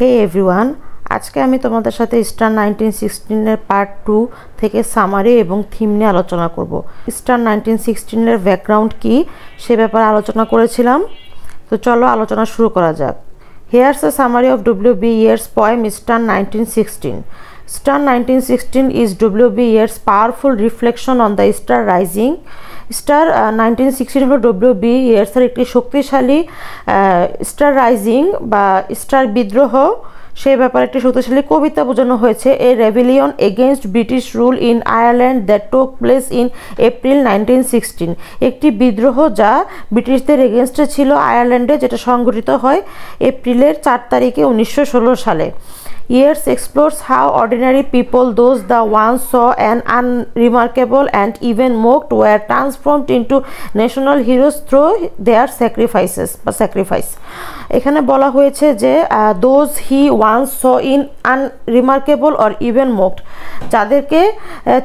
হে everyone, আজকে আমি তোমাদের সাথে স্টার 1916 পার্ট 2 থেকে সামারি এবং থিম নিয়ে আলোচনা করব। স্টার 1916 ব্যাকগ্রাউন্ড কি সে ব্যাপারে আলোচনা করেছিলাম। তো চলো আলোচনা শুরু করা যাক। Here's a summary of W.B. Yeats' poem Star 1916. Star 1916 is W.B. Yeats' powerful reflection on the star rising. Star 1916 হল W.B. Yeats-এর একটি শক্তিশালী স্টার রাইজিং বা স্টার বিদ্রোহ সেই ব্যাপারে একটি শক্তিশালী কবিতা বোঝানো হয়েছে। A rebellion against British rule in Ireland that took place in April 1916, একটি বিদ্রোহ যা ব্রিটিশদের এগেনস্টে ছিল আয়ারল্যান্ডে, যেটা সংঘটিত হয় এপ্রিলের 4 তারিখে 1916 সালে। Yeats explores how ordinary people, those the once saw and unremarkable and even mocked, were transformed into national heroes through their sacrifice. এখানে বলা হয়েছে যে those he once saw in unremarkable or even mocked, যাদেরকে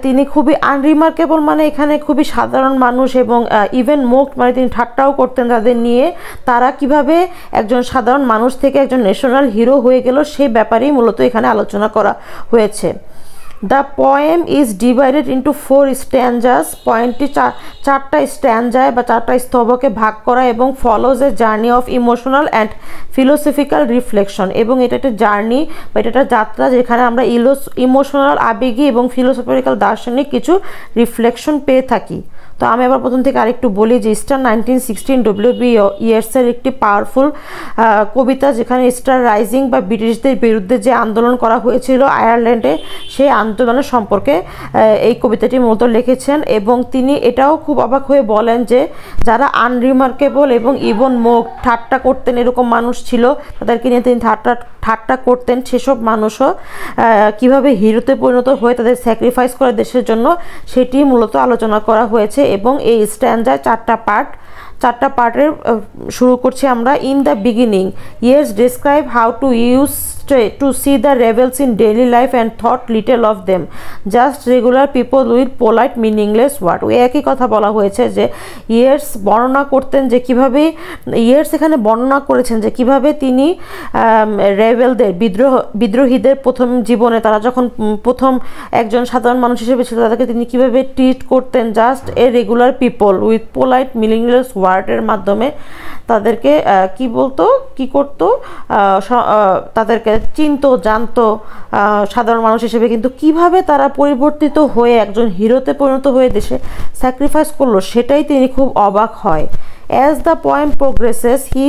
তিনি খুবই আনরিমার্কেবল মানে এখানে খুবই সাধারণ মানুষ, এবং ইভেন মোকড মানে তিনি ঠাট্টাও করতেন তাদের নিয়ে, তারা কিভাবে একজন সাধারণ মানুষ থেকে একজন ন্যাশনাল হিরো হয়ে গেল সেই ব্যাপারেই মূলত এখানে আলোচনা করা হয়েছে। The poem is divided into 4 স্ট্যাঞ্জাস, পয়েন্টটি চারটা স্ট্যাঞ্জায় বা চারটা স্তবকে ভাগ করা এবং follows a journey of emotional and philosophical reflection, এবং এটা একটা জার্নি বা এটা একটা যাত্রা যেখানে আমরা ইমোশনাল আবেগী এবং ফিলোসফিক্যাল দার্শনিক কিছু রিফ্লেকশন পেয়ে থাকি। তো আমি আবার প্রথম থেকে আরেকটু বলি যে স্টার 1916 W.B. Yeats-এর একটি পাওয়ারফুল কবিতা, যেখানে স্টার রাইজিং বা ব্রিটিশদের বিরুদ্ধে যে আন্দোলন করা হয়েছিল আয়ারল্যান্ডে সেই আন্দোলনের সম্পর্কে এই কবিতাটি মূলত লিখেছেন। এবং তিনি এটাও খুব অবাক হয়ে বলেন যে যারা আনরিমার্কেবল এবং ইভেন মোক ঠাট্টা করতেন এরকম মানুষ ছিল, তাদেরকে নিয়ে তিনি ঠাট্টা করতেন, সেসব মানুষও কিভাবে হিরোতে পরিণত হয়ে তাদের স্যাক্রিফাইস করে দেশের জন্য সেটি মূলত আলোচনা করা হয়েছে। এবং এই স্ট্যান্ডায় চারটা পার্টের শুরু করছি আমরা। In the beginning Yeats describe how to see the rebels in daily life and thought little of them, just regular people with polite meaningless word. ওই একই কথা বলা হয়েছে যে Yeats বর্ণনা করতেন যে কিভাবে Yeats এখানে বর্ণনা করেছেন যে কিভাবে তিনি রেবেলদের বিদ্রোহীদের প্রথম জীবনে তারা যখন প্রথম একজন সাধারণ মানুষ হিসেবে ছিল তাদেরকে তিনি কিভাবে ট্রিট করতেন, just a regular people with polite meaningless ওয়ার্ডের মাধ্যমে তাদেরকে কি করতো তাদেরকে চিনতো জানতো সাধারণ মানুষ হিসেবে, কিন্তু কিভাবে তারা পরিবর্তিত হয়ে একজন হিরোতে পরিণত হয়ে দেশে স্যাক্রিফাইস করলো সেটাই তিনি খুব অবাক হয়। As the poem progresses, he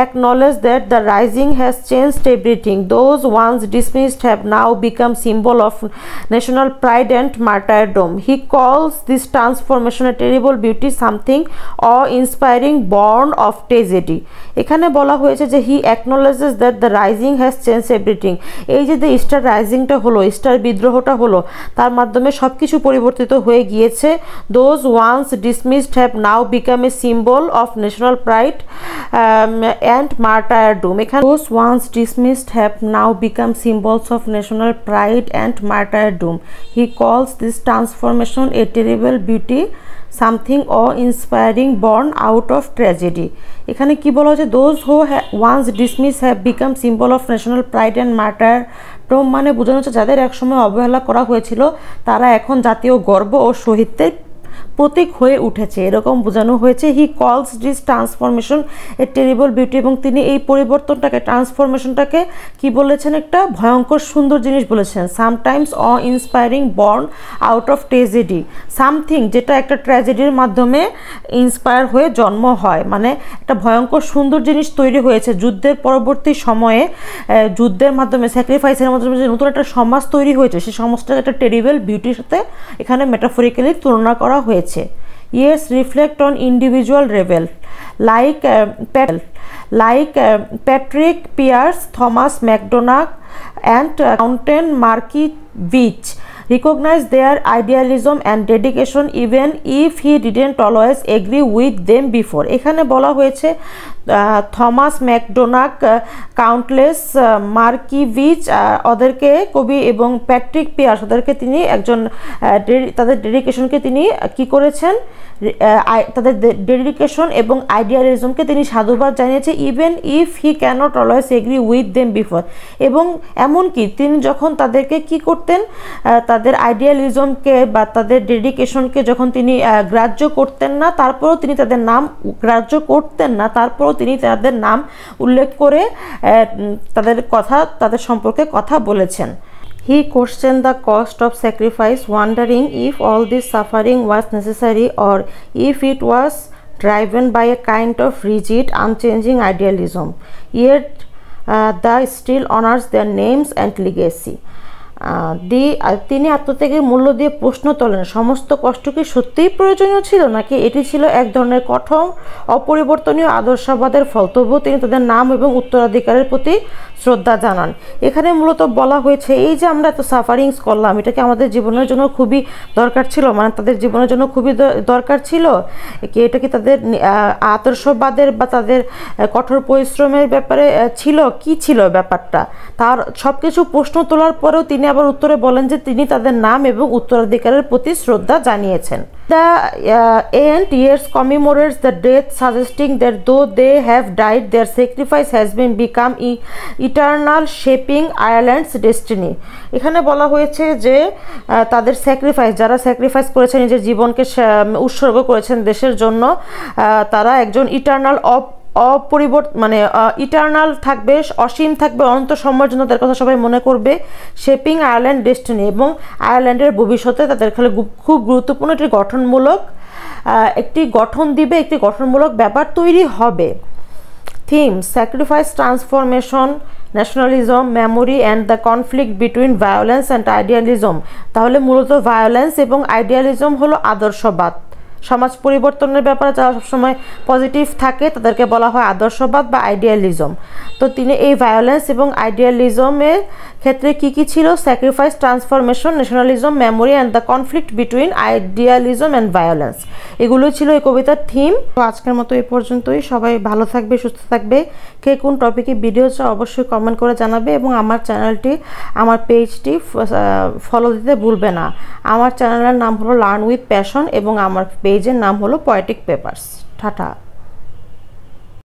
acknowledges that the rising has changed everything. Those once dismissed have now become symbol of national pride and martyrdom. He calls this transformation a terrible beauty, something awe-inspiring born of tragedy. এখানে বলা হয়েছে যে he acknowledges that the rising has changed everything. এই যে star রাইজিংটা হলো, star বিদ্রোহটা হলো, তার মাধ্যমে সব কিছু পরিবর্তিত হয়ে গিয়েছে। Those once dismissed have now become a symbol of national pride and martyrdom. Those once dismissed have now become symbols of national pride and martyrdom. He calls this transformation a terrible beauty, something awe-inspiring born out of tragedy. এখানে কি বলা হচ্ছে, those who once dismissed have become symbol of national pride and martyrdom, মানে বোঝানো হচ্ছে যাদের একসময় অবহেলা করা হয়েছিল তারা এখন জাতীয় গর্ব ও শহীদদের প্রতীক হয়ে উঠেছে, এরকম বোঝানো হয়েছে। হি কলস this transformation a terrible beauty, এবং তিনি এই পরিবর্তনটাকে ট্রান্সফরমেশনটাকে কি বলেছেন, একটা ভয়ঙ্কর সুন্দর জিনিস বলেছেন। Sometimes inspiring born out of tragedy, something যেটা একটা ট্র্যাজেডির মাধ্যমে ইন্সপায়ার হয়ে জন্ম হয়, মানে একটা ভয়ঙ্কর সুন্দর জিনিস তৈরি হয়েছে যুদ্ধের পরবর্তী সময়ে, যুদ্ধের মাধ্যমে স্যাক্রিফাইসের মাধ্যমে যে নতুন একটা সমাজ তৈরি হয়েছে সেই সমাজটা একটা টেরিবল বিউটির সাথে এখানে মেটাফরিক্যালি তুলনা করা হয়েছে। Yeats reflect on individual rebel like Patrick Pearse, Thomas MacDonagh and Count Marquis Veitch. Recognize their idealism and dedication even if he didn't always agree with them before. এখানে বলা হয়েছে থমাস ম্যাকডোনাক, কাউন্টলেস মার্কিভিচ ওদেরকে কবি এবং Patrick pears ওদেরকে তিনি একজন তাদের ডেডিকেশনকে তিনি কি করেছেন, তাদের ডেডিকেশন এবং আইডিয়ালিজমকে তিনি সাধুবাদ জানিয়েছে, even if he can't always agree with them before. এবং এমনকি তিনি যখন তাদেরকে কি করতেন, তাদের আইডিয়ালিজমকে বা তাদের ডেডিকেশনকে যখন তিনি গ্রাহ্য করতেন না, তারপরেও তিনি তাদের নাম গ্রাহ্য করতেন না, তারপরেও তিনি তাদের নাম উল্লেখ করে তাদের সম্পর্কে কথা বলেছেন। He questioned the cost of sacrifice, wondering if all this suffering was necessary or if it was driven by a kind of rigid, unchanging idealism. Yet, the still honors their names and legacy. তিনি আত্মত্যাগের মূল্য দিয়ে প্রশ্ন তোলেন, সমস্ত কষ্ট কি সত্যিই প্রয়োজনীয় ছিল, নাকি এটি ছিল এক ধরনের কঠোর অপরিবর্তনীয় আদর্শবাদের ফল? তবুও তিনি তাদের নাম এবং উত্তরাধিকারের প্রতি শ্রদ্ধা জানান। এখানে মূলত বলা হয়েছে এই যে আমরা এত সাফারিংস করলাম, এটা কি আমাদের জীবনের জন্য খুবই দরকার ছিল, মানে তাদের জীবনের জন্য খুবই দরকার ছিল কি, এটা কি তাদের আদর্শবাদের বা তাদের কঠোর পরিশ্রমের ব্যাপারে ছিল, কি ছিল ব্যাপারটা? তার সব কিছু প্রশ্ন তোলার পরেও তিনি আবার উত্তরে বলেন যে তিনি তাদের নাম এবং উত্তরাধিকারের প্রতি শ্রদ্ধা জানিয়েছেন। The ancient years commemorates the death, suggesting that though they have died, their sacrifice has been become eternal, shaping Ireland's destiny. এখানে বলা হয়েছে যে তাদের স্যাক্রিফাইস, যারা স্যাক্রিফাইস করেছেন, নিজের জীবনকে উৎসর্গ করেছেন দেশের জন্য, তারা একজন ইটার্নাল ইটার্নাল থাকবে, অসীম থাকবে, অনন্ত সময়ের জন্য তাদের কথা সবাই মনে করবে। শেপিং আয়ারল্যান্ড ডেস্টিনি, এবং আয়ারল্যান্ডের ভবিষ্যতে তাদের খেলে খুব গুরুত্বপূর্ণ একটি গঠন দিবে, একটি গঠনমূলক ব্যাপার তৈরি হবে। Theme: sacrifice, transformation, nationalism, memory and the conflict between violence and idealism. তাহলে মূলত ভায়োলেন্স এবং আইডিয়ালিজম হলো আদর্শবাদ। সমাজ পরিবর্তনের ব্যাপারে যারা সবসময় পজিটিভ থাকে তাদেরকে বলা হয় আদর্শবাদ বা আইডিয়ালিজম। তো তিনি এই ভায়োলেন্স এবং আইডিয়ালিজমের ক্ষেত্রে কি ছিল, sacrifice, transformation, nationalism, memory and the conflict between idealism and violence, এগুলোই ছিল এই কবিতার থিম। তো আজকের মতো এই পর্যন্তই। সবাই ভালো থাকবে, সুস্থ থাকবে। কে কোন টপিকে ভিডিও চাও অবশ্যই কমেন্ট করে জানাবে, এবং আমার চ্যানেলটি, আমার পেজটি ফলো দিতে ভুলবে না। আমার চ্যানেলের নাম হলো লার্ন উইথ প্যাশন এবং আমার পেজের নাম হলো পোয়েটিক পেপারস। টাটা।